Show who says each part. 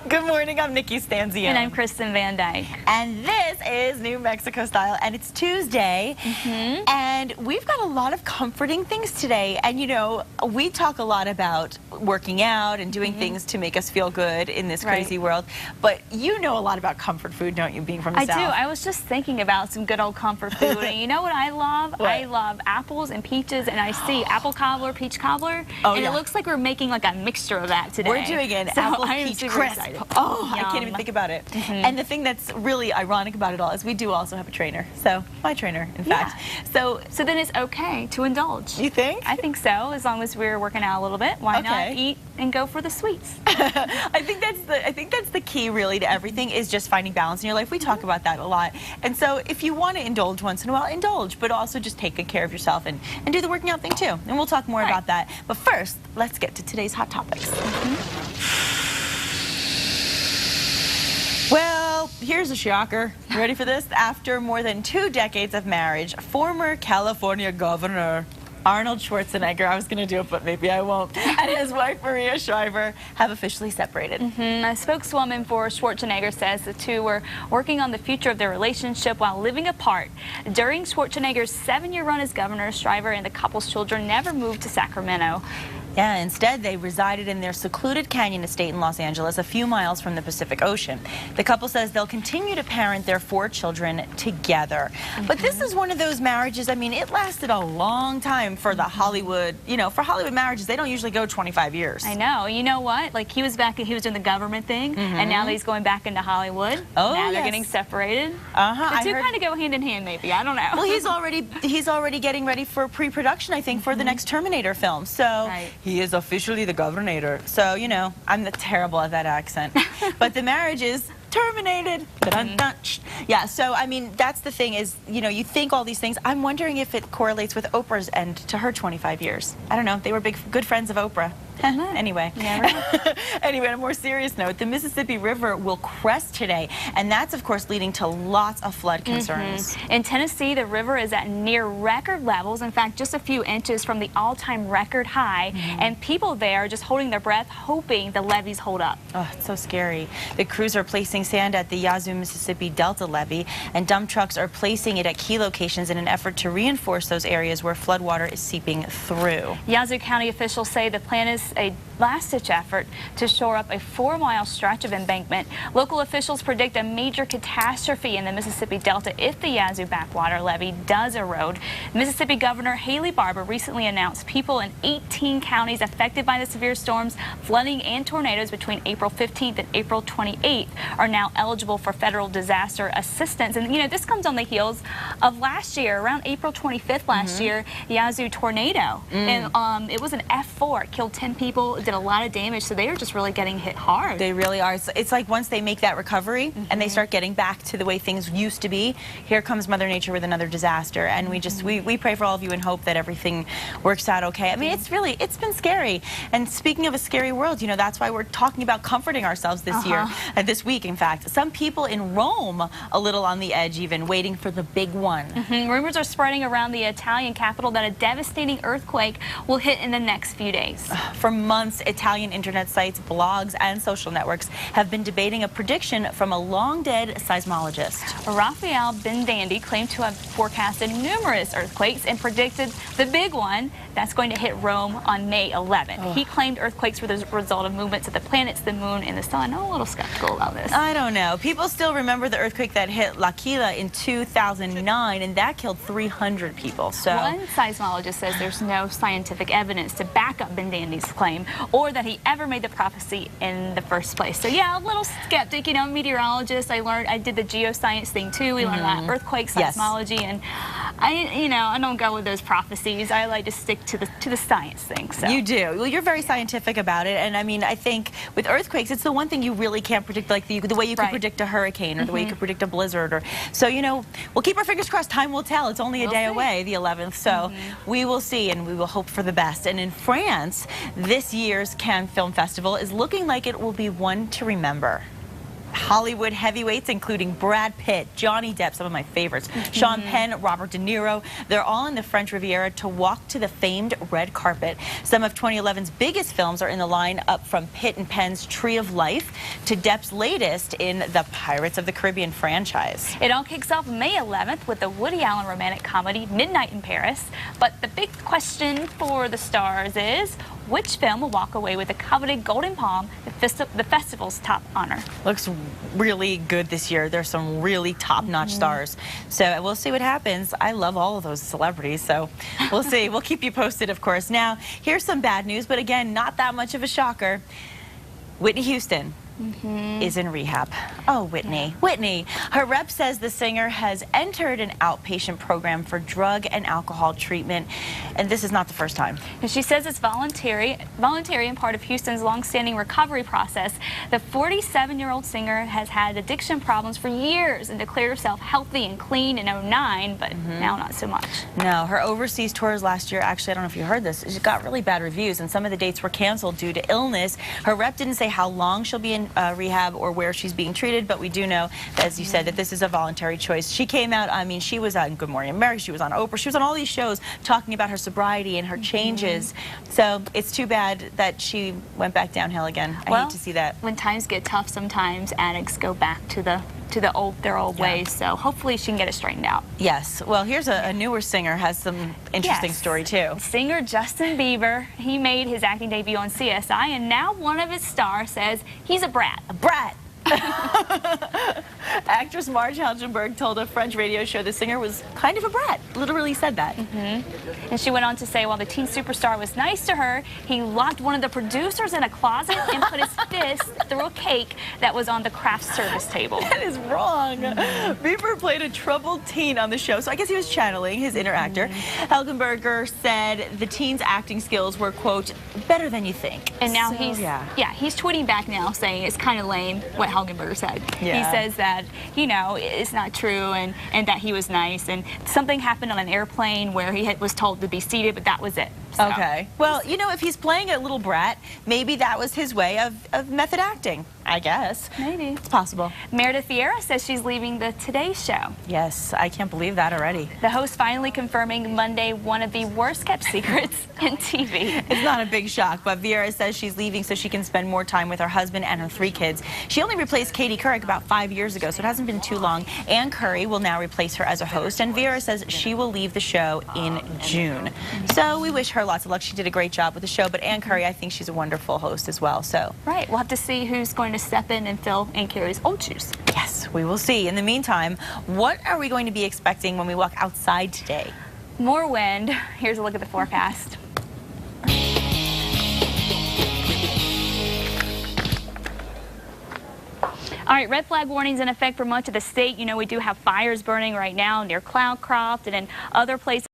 Speaker 1: Good morning, I'm Nikki Stanzio.
Speaker 2: And I'm Kristen Van Dyke.
Speaker 1: And this is New Mexico Style, and it's Tuesday. And we've got a lot of comforting things today. And you know, we talk a lot about working out and doing things to make us feel good in this crazy world. But you know a lot about comfort food, don't you, being from the South?
Speaker 2: I do. I was just thinking about some good old comfort food. And you know what I love?
Speaker 1: What?
Speaker 2: I love apples and peaches, and I see apple cobbler, peach cobbler,
Speaker 1: Oh,
Speaker 2: and
Speaker 1: yeah.
Speaker 2: it looks like we're making like a mixture of that today.
Speaker 1: We're doing an
Speaker 2: So
Speaker 1: apple
Speaker 2: I am
Speaker 1: peach
Speaker 2: super
Speaker 1: crisp.
Speaker 2: excited.
Speaker 1: Oh, I
Speaker 2: Yum.
Speaker 1: can't even think about it. And the thing that's really ironic about it all is we do also have a trainer. So, my trainer, in fact. So
Speaker 2: then it's okay to indulge.
Speaker 1: you think?
Speaker 2: I think so, as long as we're working out a little bit. Why not eat and go for the sweets?
Speaker 1: I think that's the key really to everything, is just finding balance in your life. We talk about that a lot. And so if you want to indulge once in a while, indulge, but also just take good care of yourself and do the working out thing too. And we'll talk more about that. But first, let's get to today's hot topics. Well, here's a shocker. You ready for this? After more than 2 decades of marriage, former California Governor Arnold Schwarzenegger, I was going to do it, but maybe I won't, and his wife Maria Shriver have officially separated.
Speaker 2: A spokeswoman for Schwarzenegger says the two were working on the future of their relationship while living apart. During Schwarzenegger's 7-year run as governor, Shriver and the couple's children never moved to Sacramento.
Speaker 1: Yeah, instead they resided in their secluded canyon estate in Los Angeles, a few miles from the Pacific Ocean. The couple says they'll continue to parent their 4 children together. But this is one of those marriages, I mean, it lasted a long time for the Hollywood, you know, for Hollywood marriages, they don't usually go 25 years.
Speaker 2: I know. You know what? Like, he was doing the government thing, and now he's going back into Hollywood.
Speaker 1: Oh,
Speaker 2: now they're
Speaker 1: yes.
Speaker 2: getting separated.
Speaker 1: The
Speaker 2: two kind of go hand in hand, maybe. I don't know.
Speaker 1: Well, he's already getting ready for pre-production, I think, for the next Terminator film. So he is officially the Governator. So, you know, I'm terrible at that accent. But the marriage is terminated. Yeah, so I mean, that's the thing is, you know, you think all these things. I'm wondering if it correlates with Oprah's end to her 25 years. I don't know. They were good friends of Oprah. Anyway. Anyway, on a more serious note, the Mississippi River will crest today, and that's, of course, leading to lots of flood concerns.
Speaker 2: In Tennessee, the river is at near record levels. In fact, just a few inches from the all-time record high, and people there are just holding their breath, hoping the levees hold up.
Speaker 1: Oh, it's so scary. The crews are placing sand at the Yazoo, Mississippi Delta levee, and dump trucks are placing it at key locations in an effort to reinforce those areas where floodwater is seeping through.
Speaker 2: Yazoo County officials say the plan is a last-ditch effort to shore up a 4-mile stretch of embankment. Local officials predict a major catastrophe in the Mississippi Delta if the Yazoo backwater levee does erode. Mississippi Governor Haley Barbour recently announced people in 18 counties affected by the severe storms, flooding, and tornadoes between April 15th and April 28th are now eligible for federal disaster assistance. And, you know, this comes on the heels of last year, around April 25th last year, Yazoo tornado. And it was an F4. It killed 10 people, did a lot of damage, so they are just really getting hit hard.
Speaker 1: They really are. It's like once they make that recovery and they start getting back to the way things used to be, here comes Mother Nature with another disaster. And we just, we pray for all of you and hope that everything works out okay. I mean, it's been scary. And speaking of a scary world, you know, that's why we're talking about comforting ourselves this year, this week, in fact. Some people in Rome, a little on the edge even, waiting for the big one.
Speaker 2: Rumors are spreading around the Italian capital that a devastating earthquake will hit in the next few days.
Speaker 1: For months, Italian internet sites, blogs, and social networks have been debating a prediction from a long-dead seismologist.
Speaker 2: Raphael Bendandy claimed to have forecasted numerous earthquakes and predicted the big one that's going to hit Rome on May 11th. He claimed earthquakes were the result of movements of the planets, the moon, and the sun. I'm a little skeptical about this.
Speaker 1: I don't know. People still remember the earthquake that hit L'Aquila in 2009, and that killed 300 people. So
Speaker 2: one seismologist says there's no scientific evidence to back up Bendandy's claim or that he ever made the prophecy in the first place. So yeah, a little skeptic, you know, meteorologist. I did the geoscience thing too. We learned about earthquake seismology, and I don't go with those prophecies. I like to stick to the science thing. So.
Speaker 1: You do. Well, you're very scientific about it, and I mean, I think with earthquakes, it's the one thing you really can't predict, like the way you could predict a hurricane or the way you could predict a blizzard. Or so, you know, we'll keep our fingers crossed. Time will tell. It's only a day away, the 11th, so we will see, and we will hope for the best. And in France, this year's Cannes Film Festival is looking like it will be one to remember. Hollywood heavyweights, including Brad Pitt, Johnny Depp, some of my favorites, Sean Penn, Robert De Niro. They're all in the French Riviera to walk to the famed red carpet. Some of 2011's biggest films are in the line, up from Pitt and Penn's Tree of Life to Depp's latest in the Pirates of the Caribbean franchise.
Speaker 2: It all kicks off May 11th with the Woody Allen romantic comedy Midnight in Paris. But the big question for the stars is, which film will walk away with the coveted Golden Palm, the festival's top honor?
Speaker 1: Looks really good this year. There's some really top-notch stars. So we'll see what happens. I love all of those celebrities, so we'll see. We'll keep you posted, of course. Now, here's some bad news, but again, not that much of a shocker. Whitney Houston is in rehab. Oh, Whitney. Whitney. Her rep says the singer has entered an outpatient program for drug and alcohol treatment, and this is not the first time.
Speaker 2: And she says it's voluntary and part of Houston's long-standing recovery process. The 47-year-old singer has had addiction problems for years and declared herself healthy and clean in '09, but now not so much.
Speaker 1: No, her overseas tours last year, actually, I don't know if you heard this, she got really bad reviews, and some of the dates were canceled due to illness. Her rep didn't say how long she'll be in rehab or where she's being treated, but we do know, as you said, that this is a voluntary choice. She came out, I mean, she was on Good Morning America, she was on Oprah, she was on all these shows talking about her sobriety and her changes. So it's too bad that she went back downhill again. I hate to see that.
Speaker 2: When times get tough, sometimes addicts go back to their old ways, so hopefully she can get it straightened out.
Speaker 1: Yes. Well, here's a newer singer, has some interesting story too.
Speaker 2: Singer Justin Bieber, he made his acting debut on CSI, and now one of his stars says he's a brat.
Speaker 1: A brat. Actress Marge Helgenberg told a French radio show the singer was kind of a brat. Literally said that.
Speaker 2: And she went on to say while the teen superstar was nice to her, he locked one of the producers in a closet and put his fist through a cake that was on the craft service table.
Speaker 1: That is wrong. Bieber played a troubled teen on the show, so I guess he was channeling his inner actor. Helgenberger said the teen's acting skills were, quote, better than you think.
Speaker 2: And now he's tweeting back now saying it's kind of lame what Helgenberger said. He says that, you know, it's not true and that he was nice, and something happened on an airplane where he was told to be seated, but that was it. So.
Speaker 1: Okay. Well, you know, if he's playing a little brat, maybe that was his way of method acting, I guess.
Speaker 2: Maybe.
Speaker 1: It's possible.
Speaker 2: Meredith Vieira says she's leaving the Today Show.
Speaker 1: Yes, I can't believe that already.
Speaker 2: The host finally confirming Monday one of the worst-kept secrets in TV.
Speaker 1: It's not a big shock, but Vieira says she's leaving so she can spend more time with her husband and her 3 kids. She only replaced Katie Couric about 5 years ago, so it hasn't been too long. Ann Curry will now replace her as a host, and Vieira says she will leave the show in June. So we wish her lots of luck. She did a great job with the show, but Ann Curry, I think she's a wonderful host as well. So
Speaker 2: right, we'll have to see who's going to step in and fill Ann Curry's old shoes.
Speaker 1: Yes, we will see. In the meantime, what are we going to be expecting when we walk outside today?
Speaker 2: More wind. Here's a look at the forecast. All right, red flag warnings in effect for much of the state. You know, we do have fires burning right now near Cloudcroft and in other places.